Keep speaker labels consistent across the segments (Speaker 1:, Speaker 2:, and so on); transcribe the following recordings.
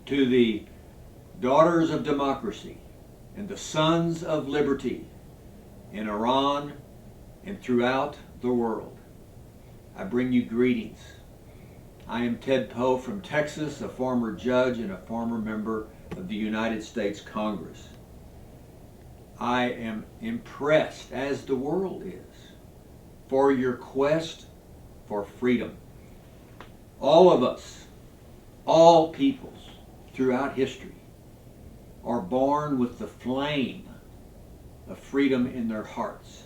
Speaker 1: To the daughters of democracy and the sons of liberty in Iran and throughout the world, I bring you greetings. I am Ted Poe from Texas, a former judge and a former member of the United States Congress. I am impressed, as the world is, for your quest for freedom. All of us, all peoples throughout history, are born with the flame of freedom in their hearts.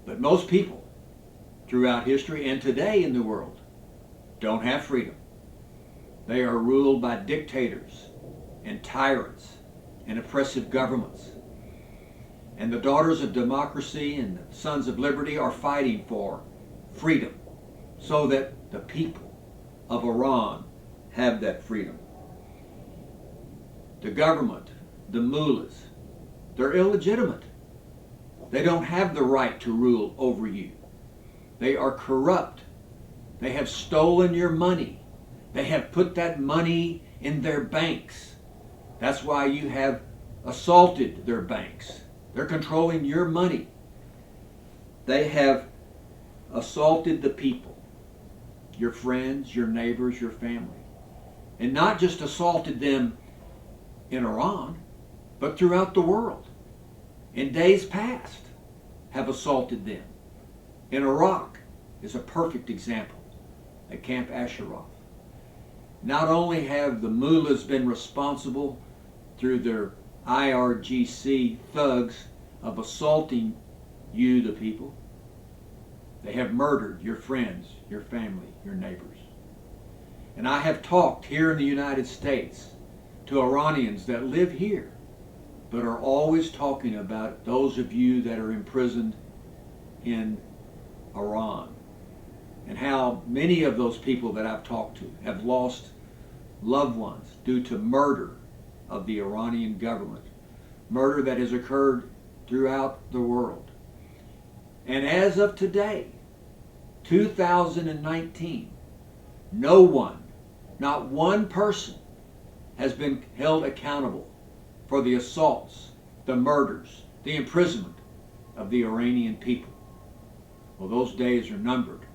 Speaker 1: But most people throughout history and today in the world don't have freedom. They are ruled by dictators and tyrants and oppressive governments. And the daughters of democracy and the sons of liberty are fighting for freedom so that the people of Iran have that freedom. The government, the mullahs, they're illegitimate. They don't have the right to rule over you. They are corrupt. They have stolen your money. They have put that money in their banks. That's why you have assaulted their banks. They're controlling your money. They have assaulted the people, your friends, your neighbors, your family. And not just assaulted them in Iran, but throughout the world. In days past, have assaulted them. In Iraq is a perfect example at Camp Ashraf. Not only have the mullahs been responsible through their IRGC thugs of assaulting you, the people, they have murdered your friends, your family, your neighbors. And I have talked here in the United States to Iranians that live here, but are always talking about those of you that are imprisoned in Iran, and how many of those people that I've talked to have lost loved ones due to murder of the Iranian government, murder that has occurred throughout the world. And as of today, 2019, no one, not one person, has been held accountable for the assaults, the murders, the imprisonment of the Iranian people. Well, those days are numbered,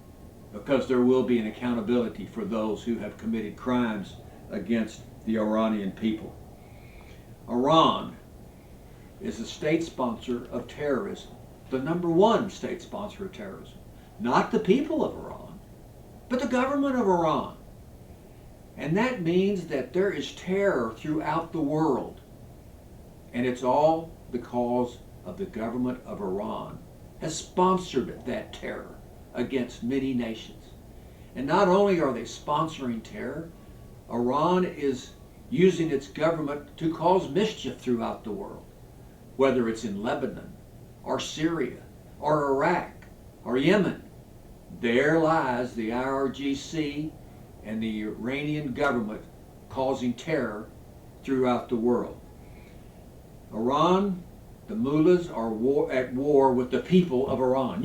Speaker 1: because there will be an accountability for those who have committed crimes against the Iranian people. Iran is a state sponsor of terrorism, the number one state sponsor of terrorism. Not the people of Iran, but the government of Iran. And that means that there is terror throughout the world. And it's all because of the government of Iran has sponsored that terror against many nations. And not only are they sponsoring terror, Iran is using its government to cause mischief throughout the world, whether it's in Lebanon or Syria or Iraq or Yemen. There lies the IRGC and the Iranian government causing terror throughout the world. Iran, the mullahs, are at war with the people of Iran.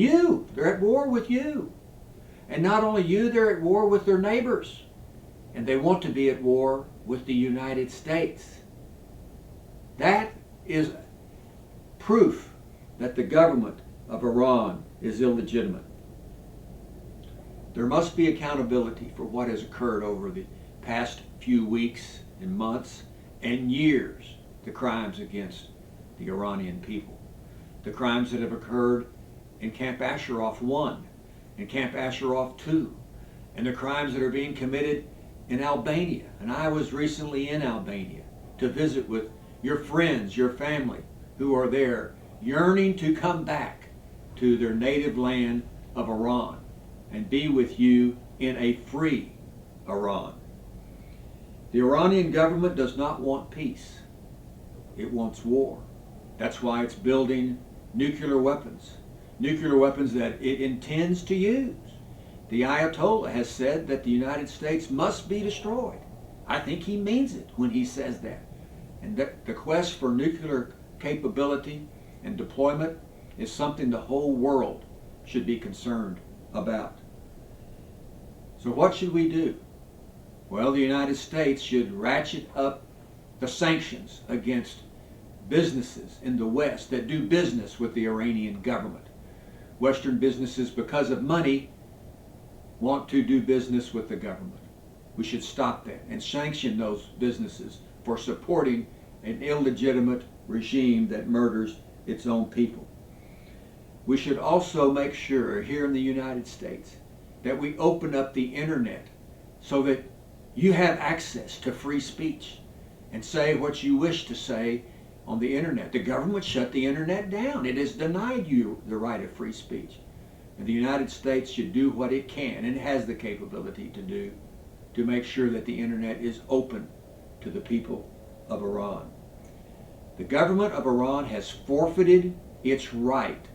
Speaker 1: They're at war with you. And not only you, they're at war with their neighbors. And they want to be at war with the United States. That is proof that the government of Iran is illegitimate. There must be accountability for what has occurred over the past few weeks and months and years, the crimes against the Iranian people. The crimes that have occurred in Camp Ashraf 1 and Camp Ashraf 2, and the crimes that are being committed in Albania. And I was recently in Albania to visit with your friends, your family, who are there yearning to come back to their native land of Iran and be with you in a free Iran. The Iranian government does not want peace. It wants war. That's why it's building nuclear weapons that it intends to use. The Ayatollah has said that the United States must be destroyed. I think he means it when he says that. And the quest for nuclear capability and deployment is something the whole world should be concerned about. So what should we do? Well, the United States should ratchet up the sanctions against businesses in the West that do business with the Iranian government. Western businesses, because of money, want to do business with the government. We should stop that and sanction those businesses for supporting an illegitimate regime that murders its own people. We should also make sure here in the United States that we open up the internet so that you have access to free speech and say what you wish to say on the internet. The government shut the internet down. It has denied you the right of free speech. And the United States should do what it can and has the capability to do to make sure that the internet is open to the people of Iran. The government of Iran has forfeited its right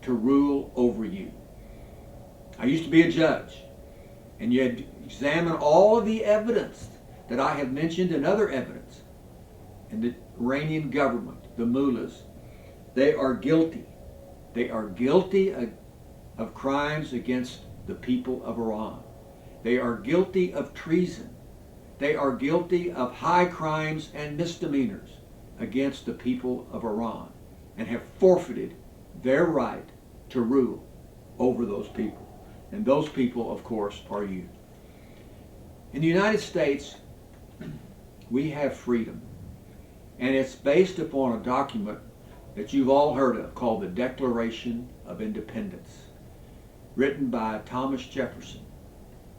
Speaker 1: to rule over you. I used to be a judge, and you had to examine all of the evidence that I have mentioned and other evidence. And the Iranian government, the Mullahs, they are guilty. They are guilty of crimes against the people of Iran. They are guilty of treason. They are guilty of high crimes and misdemeanors against the people of Iran and have forfeited their right to rule over those people. And those people, of course, are you. In the United States, we have freedom. And it's based upon a document that you've all heard of called the Declaration of Independence, written by Thomas Jefferson.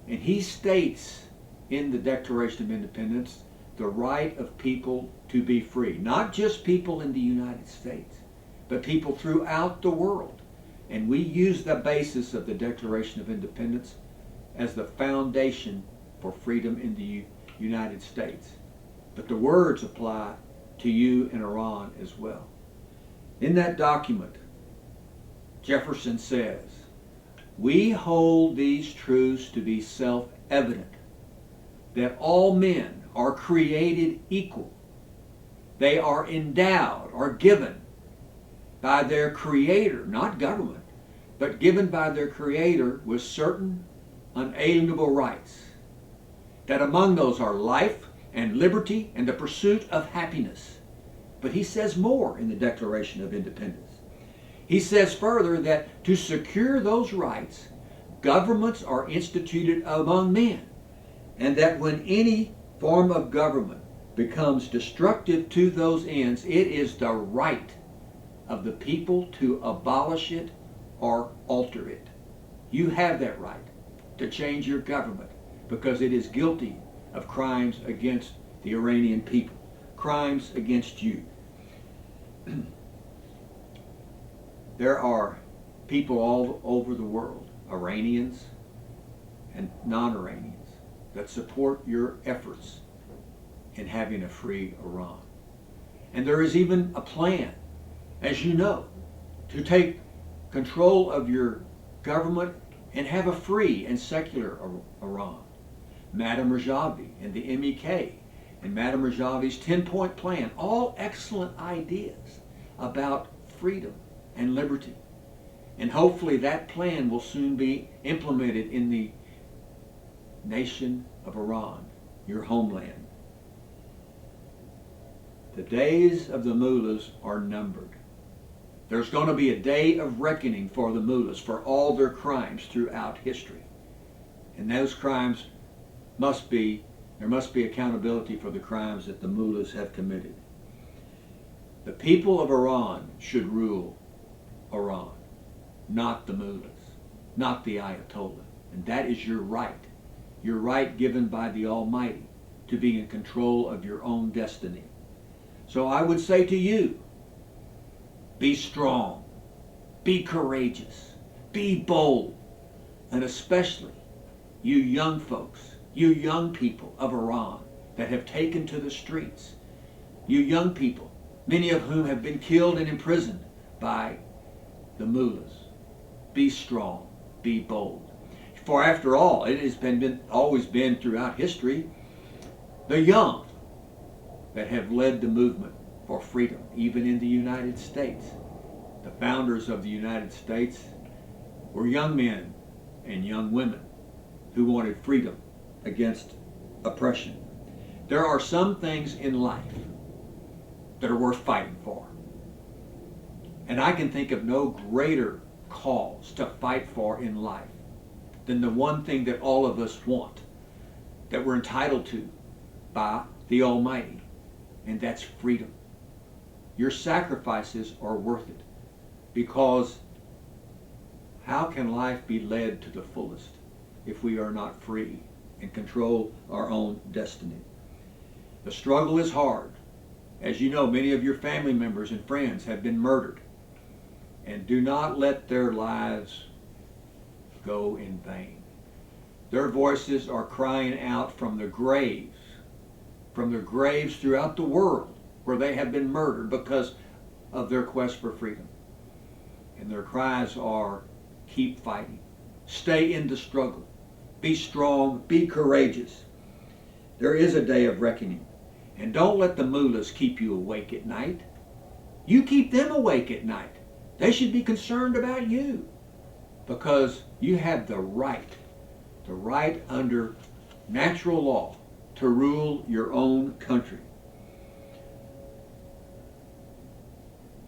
Speaker 1: And he states in the Declaration of Independence the right of people to be free. Not just people in the United States, but people throughout the world. And we use the basis of the Declaration of Independence as the foundation for freedom in the United States. But the words apply to you in Iran as well. In that document, Jefferson says, "We hold these truths to be self-evident, that all men are created equal. They are endowed or given by their Creator, not government, but given by their Creator with certain unalienable rights. That among those are life and liberty and the pursuit of happiness." But he says more in the Declaration of Independence. He says further that to secure those rights, governments are instituted among men, and that when any form of government becomes destructive to those ends, it is the right of the people to abolish it or alter it. You have that right to change your government because it is guilty of crimes against the Iranian people, crimes against you. There are people all over the world, Iranians and non-Iranians, that support your efforts in having a free Iran. And there is even a plan, as you know, to take control of your government and have a free and secular Iran. Madame Rajavi and the MEK and Madame Rajavi's 10-point plan, all excellent ideas about freedom and liberty. And hopefully that plan will soon be implemented in the nation of Iran, your homeland. The days of the Mullahs are numbered. There's going to be a day of reckoning for the Mullahs for all their crimes throughout history. And those crimes there must be accountability for the crimes that the Mullahs have committed. The people of Iran should rule Iran, not the Mullahs, not the Ayatollah. And that is your right given by the Almighty to be in control of your own destiny. So I would say to you, be strong, be courageous, be bold, and especially you young folks, you young people of Iran, that have taken to the streets. You young people, many of whom have been killed and imprisoned by the mullahs. Be strong, be bold. For after all, it has always been throughout history, the young that have led the movement for freedom, even in the United States. The founders of the United States were young men and young women who wanted freedom against oppression. There are some things in life that are worth fighting for. And I can think of no greater cause to fight for in life than the one thing that all of us want, that we're entitled to by the Almighty, and that's freedom. Your sacrifices are worth it, because how can life be led to the fullest if we are not free and control our own destiny? The struggle is hard. As you know, many of your family members and friends have been murdered. And do not let their lives go in vain. Their voices are crying out from the graves throughout the world where they have been murdered because of their quest for freedom. And their cries are, keep fighting. Stay in the struggle. Be strong. Be courageous. There is a day of reckoning. And don't let the mullahs keep you awake at night. You keep them awake at night. They should be concerned about you, because you have the right under natural law to rule your own country.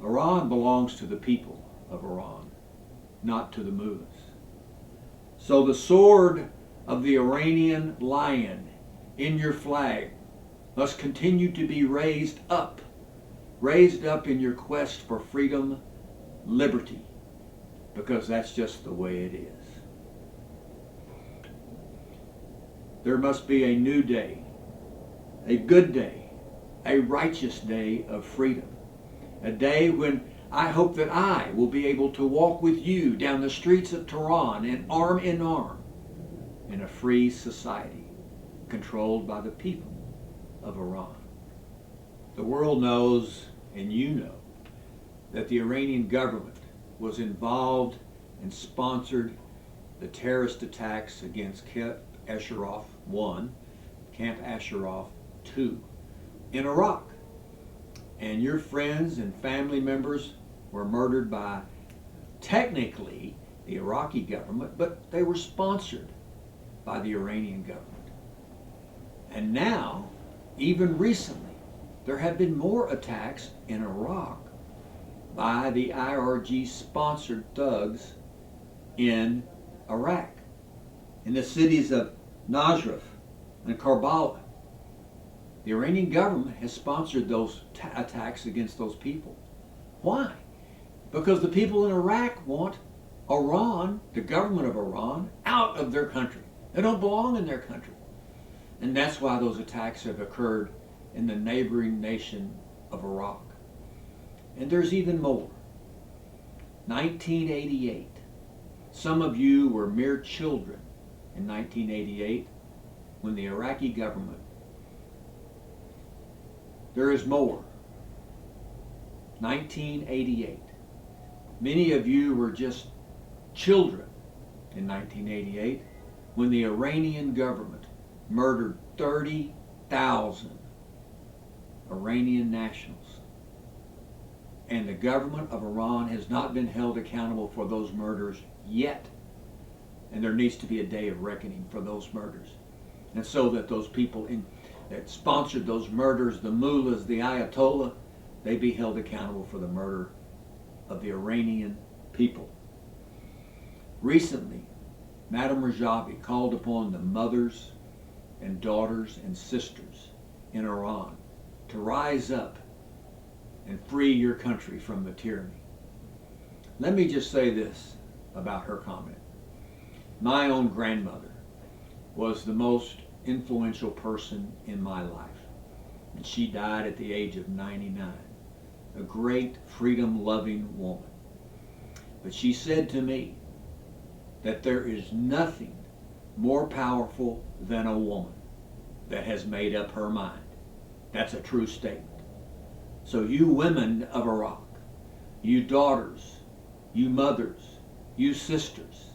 Speaker 1: Iran belongs to the people of Iran, not to the mullahs. So the sword of the Iranian lion in your flag must continue to be raised up in your quest for freedom, liberty, because that's just the way it is. There must be a new day, a good day, a righteous day of freedom, a day when I hope that I will be able to walk with you down the streets of Tehran and arm in arm in a free society controlled by the people of Iran. The world knows, and you know, that the Iranian government was involved and sponsored the terrorist attacks against Camp Ashraf I, Camp Ashraf II in Iraq. And your friends and family members were murdered by, technically, the Iraqi government, but they were sponsored by the Iranian government. And now, even recently, there have been more attacks in Iraq by the IRG-sponsored thugs in Iraq, in the cities of Najaf and Karbala. The Iranian government has sponsored those attacks against those people. Why? Because the people in Iraq want Iran, the government of Iran, out of their country. They don't belong in their country. And that's why those attacks have occurred in the neighboring nation of Iraq. And there's even more. 1988. Some of you were mere children in 1988 when the Iraqi government. There is more. 1988. Many of you were just children in 1988 when the Iranian government murdered 30,000 Iranian nationals. And the government of Iran has not been held accountable for those murders yet. And there needs to be a day of reckoning for those murders. And so that those people that sponsored those murders, the mullahs, the ayatollah, they be held accountable for the murder of the Iranian people. Recently, Madame Rajavi called upon the mothers and daughters and sisters in Iran to rise up and free your country from the tyranny. Let me just say this about her comment. My own grandmother was the most influential person in my life, and she died at the age of 99. A great freedom-loving woman. But she said to me that there is nothing more powerful than a woman. that has made up her mind. That's a true statement. So you women of Iraq, you daughters, you mothers, you sisters,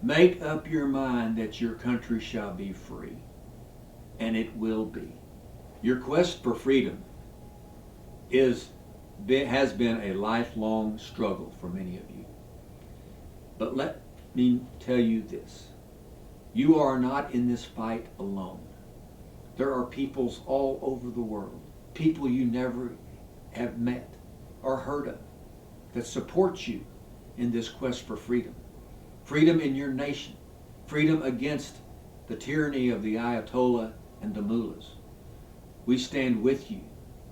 Speaker 1: make up your mind that your country shall be free, and it will be. Your quest for freedom has been a lifelong struggle for many of you. But let me tell you this. You are not in this fight alone. There are peoples all over the world, people you never have met or heard of, that support you in this quest for freedom. Freedom in your nation. Freedom against the tyranny of the Ayatollah and the Mullahs. We stand with you,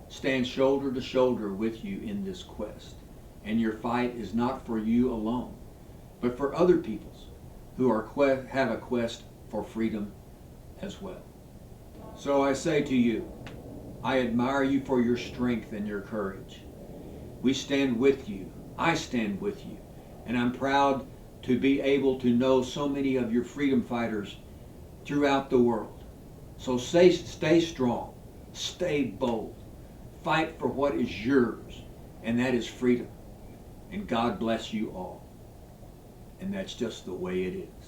Speaker 1: stand shoulder to shoulder with you in this quest. And your fight is not for you alone, but for other peoples who have a quest for freedom as well. So I say to you, I admire you for your strength and your courage. We stand with you. I stand with you. And I'm proud to be able to know so many of your freedom fighters throughout the world. So stay strong. Stay bold. Fight for what is yours, and that is freedom. And God bless you all. And that's just the way it is.